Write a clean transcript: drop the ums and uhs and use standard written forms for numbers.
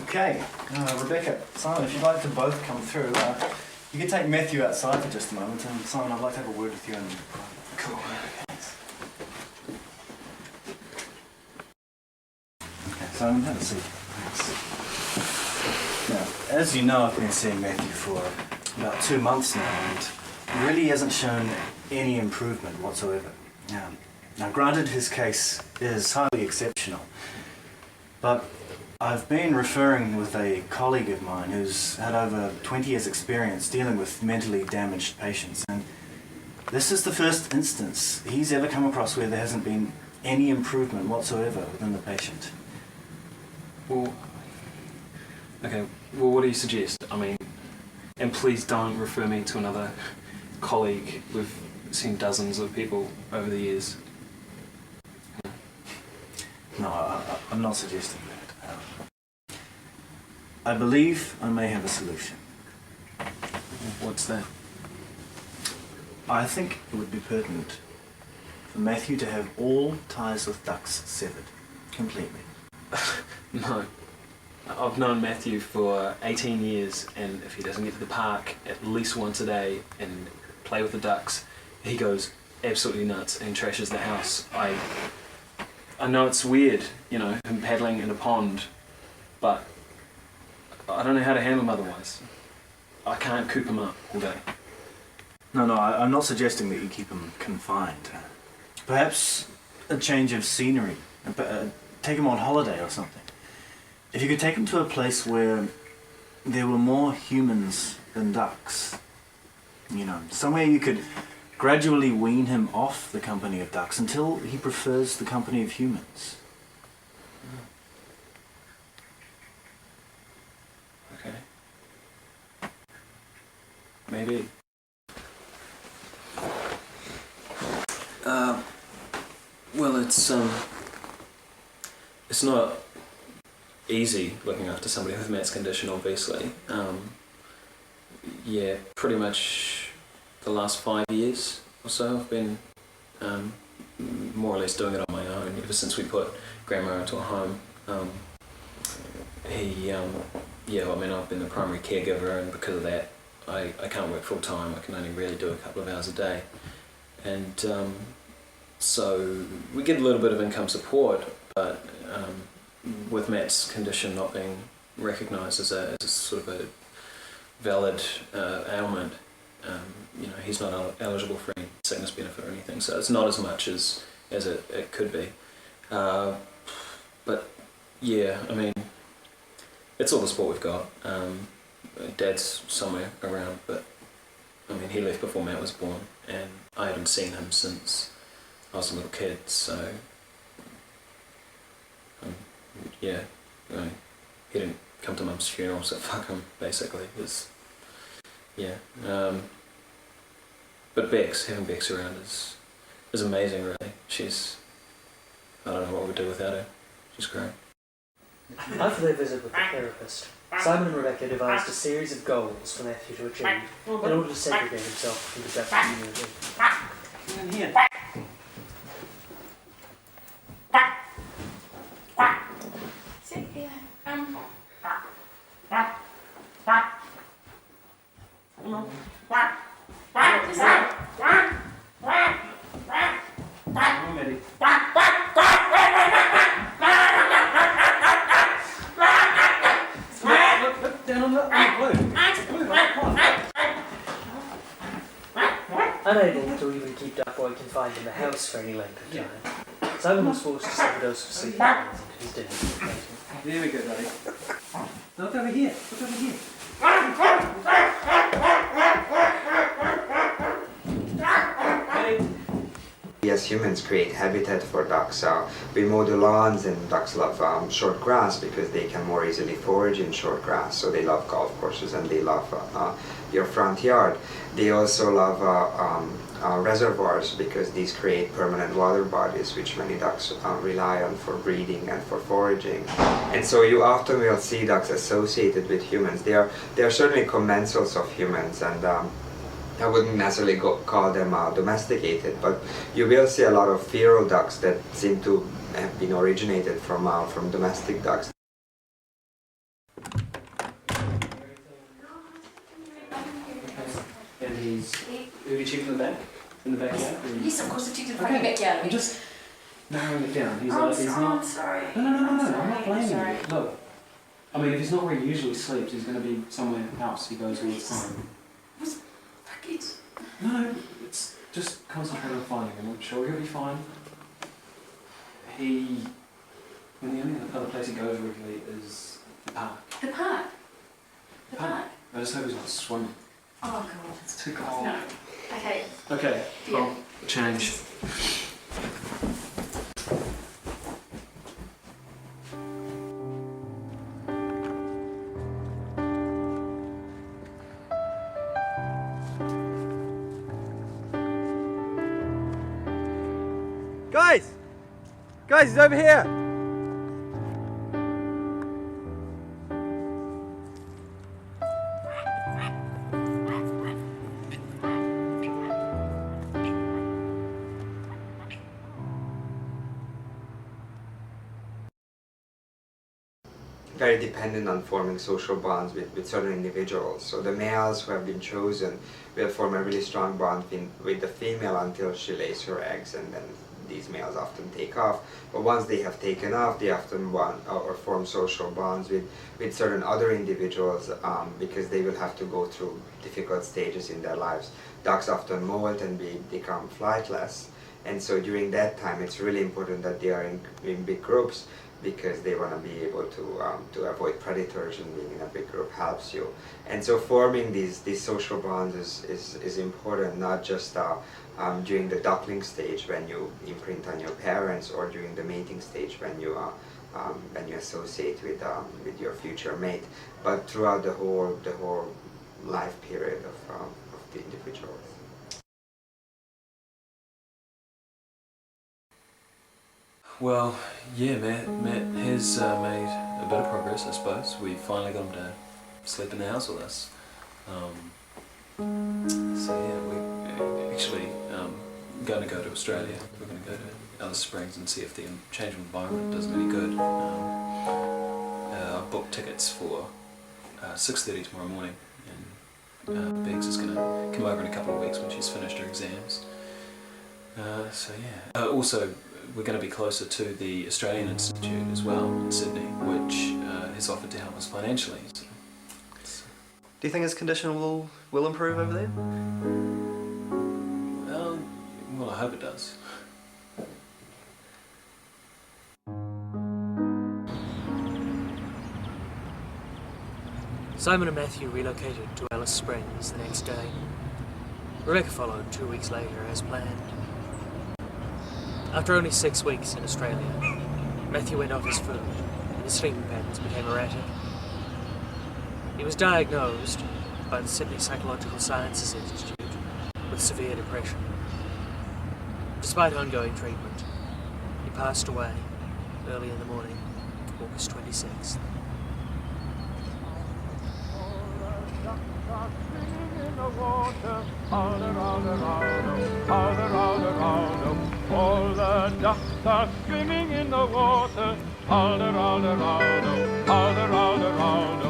Okay, Rebecca, Simon, if you'd like to both come through, you can take Matthew outside for just a moment, and Simon, I'd like to have a word with you in private. Cool. Okay, Simon, have a seat. Thanks. Now, as you know, I've been seeing Matthew for about 2 months now, and he really hasn't shown any improvement whatsoever. Now, granted, his case is highly exceptional, but I've been referring with a colleague of mine who's had over 20 years' experience dealing with mentally damaged patients, and this is the first instance he's ever come across where there hasn't been any improvement whatsoever within the patient. Well, okay, well, what do you suggest? I mean, and please don't refer me to another colleague. We've seen dozens of people over the years. No, I'm not suggesting that. I believe I may have a solution. What's that? I think it would be pertinent for Matthew to have all ties with ducks severed, completely. No. I've known Matthew for 18 years, and if he doesn't get to the park at least once a day and play with the ducks, he goes absolutely nuts and trashes the house. I know it's weird, you know, him paddling in a pond, but I don't know how to handle him otherwise. I can't coop him up all day. No, I'm not suggesting that you keep him confined. Perhaps a change of scenery. Take him on holiday or something. If you could take him to a place where there were more humans than ducks, you know, somewhere you could gradually wean him off the company of ducks until he prefers the company of humans. Okay. Maybe. Well, it's not easy looking after somebody with Matt's condition, obviously. Yeah, pretty much the last 5 years or so I've been more or less doing it on my own ever since we put Grandma into a home. Yeah, I mean, I've been the primary caregiver, and because of that I can't work full time. I can only really do a couple of hours a day, and so we get a little bit of income support, but with Matt's condition not being recognised as a sort of a valid ailment, you know, he's not eligible for any sickness benefit or anything, so it's not as much as it could be. But yeah, I mean, it's all the support we've got. Dad's somewhere around, but I mean, he left before Matt was born, and I haven't seen him since I was a little kid, so yeah, I mean, he didn't come to Mum's funeral, so fuck him, basically. Yeah. But having Bex around is amazing, really. I don't know what we'd do without her. She's great. After their visit with the therapist, Simon and Rebecca devised a series of goals for Matthew to achieve in order to segregate himself from the duck community. In here. Sit here. I'm ready. Look down on the blue. Unable to even keep Duckboy confined in the house for any length of time, Simon was forced to slip a dose of sleep into his dinner. There we go, buddy. Look over here. Look over here. We as humans create habitat for ducks. We mow the lawns, and ducks love short grass because they can more easily forage in short grass. So they love golf courses, and they love your front yard. They also love reservoirs because these create permanent water bodies, which many ducks rely on for breeding and for foraging. And so you often will see ducks associated with humans. They are certainly commensals of humans, and I wouldn't necessarily call them domesticated, but you will see a lot of feral ducks that seem to have been originated from domestic ducks. he's... Have you checked in the back? In the backyard? Yes, of course, I checked in the front backyard. I'm just narrowing it down. He's I'm like, he's not... sorry. No, I'm not blaming Sorry. you. Look, I mean, if he's not where he usually sleeps, he's going to be somewhere else he goes all the time. Fuck it. No, it's just concentrate on finding him. I'm sure he'll be fine. The only other place he goes regularly is the park. The park? The park? I just hope he's not swimming. Oh, God. It's too cold. No. Okay. Okay, Yeah. well, change. Guys! Guys, he's over here! Very dependent on forming social bonds with certain individuals. So the males who have been chosen will form a really strong bond with the female until she lays her eggs, and then these males often take off. But once they have taken off, they often bond or form social bonds with certain other individuals because they will have to go through difficult stages in their lives. Ducks often molt and become flightless, and so during that time it's really important that they are in big groups, because they want to be able to avoid predators, and being in a big group helps you. And so forming these social bonds is important, not just during the duckling stage when you imprint on your parents, or during the mating stage when you associate with your future mate, but throughout the whole life period of the individuals. Well, yeah, Matt has made a bit of progress, I suppose. We finally got him to sleep in the house with us. So yeah, we're actually going to go to Australia. We're going to go to Alice Springs and see if the change of environment does him any good. I've booked tickets for 6:30 tomorrow morning, and Biggs is going to come over in a couple of weeks when she's finished her exams. So yeah. Also, we're going to be closer to the Australian Institute as well in Sydney, which has offered to help us financially. So. Do you think his condition will improve over there? Well, I hope it does. Simon and Matthew relocated to Alice Springs the next day. Rebecca followed 2 weeks later as planned. After only 6 weeks in Australia, Matthew went off his food and his sleeping patterns became erratic. He was diagnosed by the Sydney Psychological Sciences Institute with severe depression. Despite ongoing treatment, he passed away early in the morning, August 26th. All the ducks are swimming in the water, all around, all around, all around.